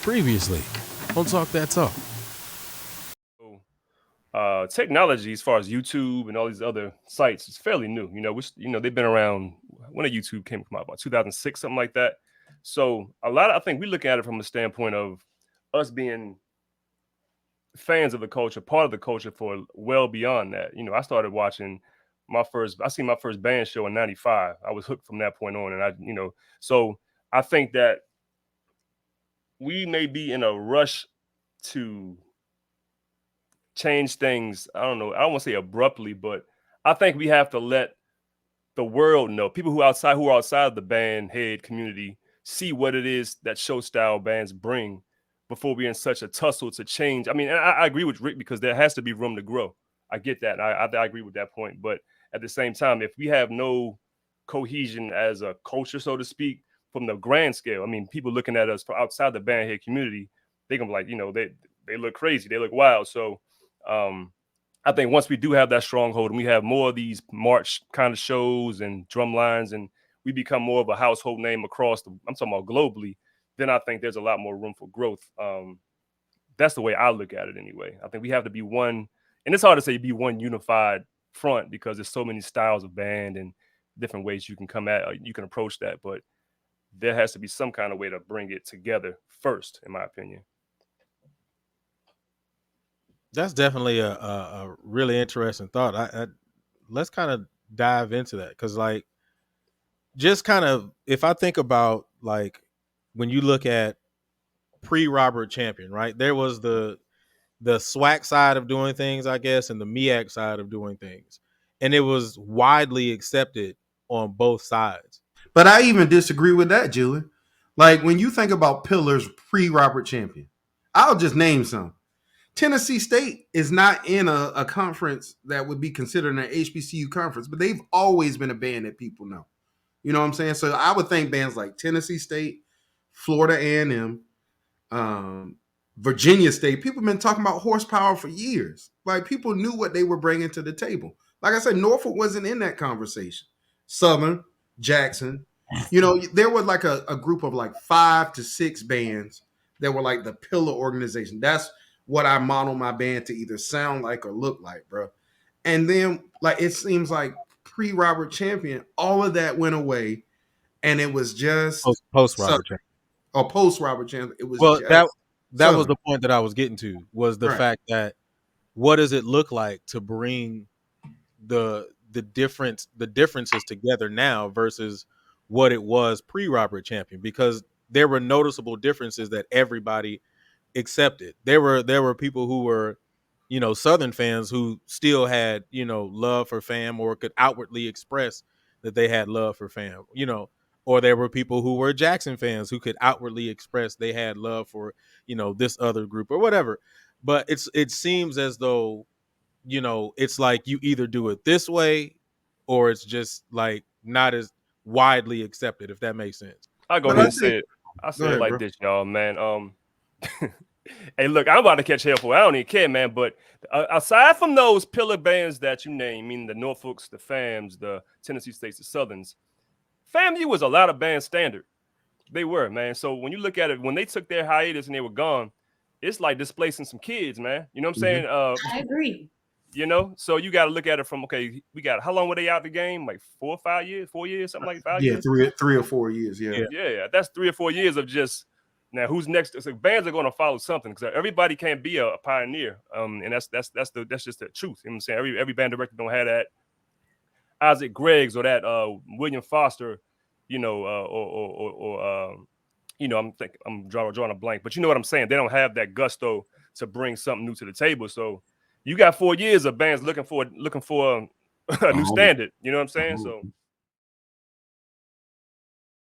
previously on Talk That Talk. Technology, as far as YouTube and all these other sites, is fairly new. They've been around when a YouTube came out, about 2006, something like that. So I think we look at it from a standpoint of us being fans of the culture, part of the culture for well beyond that. I started watching I seen my first band show in '95. I was hooked from that point on, and so I think that we may be in a rush to change things. I don't know. I don't want to say abruptly, but I think we have to let the world know, people who are outside of the band head community, see what it is that show style bands bring before we're in such a tussle to change. I mean, I agree with Rick because there has to be room to grow. I get that. I agree with that point. But at the same time, if we have no cohesion as a culture, so to speak, from the grand scale, I mean, people looking at us from outside the band head community, they're gonna be like, they look crazy, they look wild. So I think once we do have that stronghold and we have more of these march kind of shows and drum lines and we become more of a household name I'm talking about globally, then I think there's a lot more room for growth. That's the way I look at it anyway. I think we have to be one, and it's hard to say be one unified front because there's so many styles of band and different ways you can approach that. But there has to be some kind of way to bring it together first, in my opinion. That's definitely a really interesting thought. Let's kind of dive into that because, like, just kind of if I think about like when you look at pre-Robert Champion, right? There was the SWAC side of doing things, I guess, and the MEAC side of doing things, and it was widely accepted on both sides. But I even disagree with that, Julian. Like when you think about pillars pre-Robert Champion, I'll just name some. Tennessee State is not in a conference that would be considered an HBCU conference, but they've always been a band that people know. You know what I'm saying? So I would think bands like Tennessee State, Florida A&M, Virginia State, people have been talking about horsepower for years. Like people knew what they were bringing to the table. Like I said, Norfolk wasn't in that conversation. Southern, Jackson, there was like a group of like 5 to 6 bands that were like the pillar organization. That's what I model my band to either sound like or look like, bro. And then like it seems like pre-Robert Champion, all of that went away, and it was just Post Robert Champion or post Robert Champion. It was that was the point that I was getting to, was the fact that what does it look like to bring the differences together now versus what it was pre-Robert Champion, because there were noticeable differences that everybody accepted. There were people who were, Southern fans who still had, love for FAM or could outwardly express that they had love for FAM, or there were people who were Jackson fans who could outwardly express they had love for, this other group or whatever. But it seems as though, it's like you either do it this way or it's just like not as widely accepted, if that makes sense. I go ahead and say it. I say it like this, y'all, man. Hey, look, I'm about to catch hell for it. I don't even care, man. But aside from those pillar bands that you name, meaning the Norfolks, the FAMs, the Tennessee States, the Southerns, FAMU was a lot of band standard. They were, man. So when you look at it, when they took their hiatus and they were gone, it's like displacing some kids, man. You know what I'm saying? I agree. So you got to look at it from, okay, we got, how long were they out the game? Like 4 or 5 years, 4 years, something like 5 years? Yeah, 3 or 4 years. Yeah. That's 3 or 4 years of just, now who's next? So bands are going to follow something because everybody can't be a pioneer. And that's just the truth. You know what I'm saying? Every band director don't have that Isaac Greggs or that William Foster, I'm drawing a blank, but you know what I'm saying? They don't have that gusto to bring something new to the table. So you got 4 years of bands looking for a new standard. You know what I'm saying? So